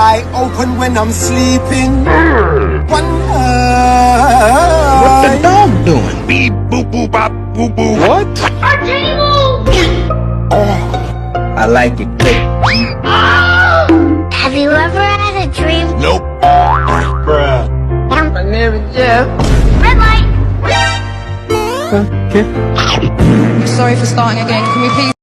eye open when I'm sleeping. One What the eye. dog doing? Beep boop boop bop boop boop. What? I like it thick. Have you ever had a dream? Nope. Bruh. My name is Jeff. Red light. Okay. Sorry for starting again. Can we please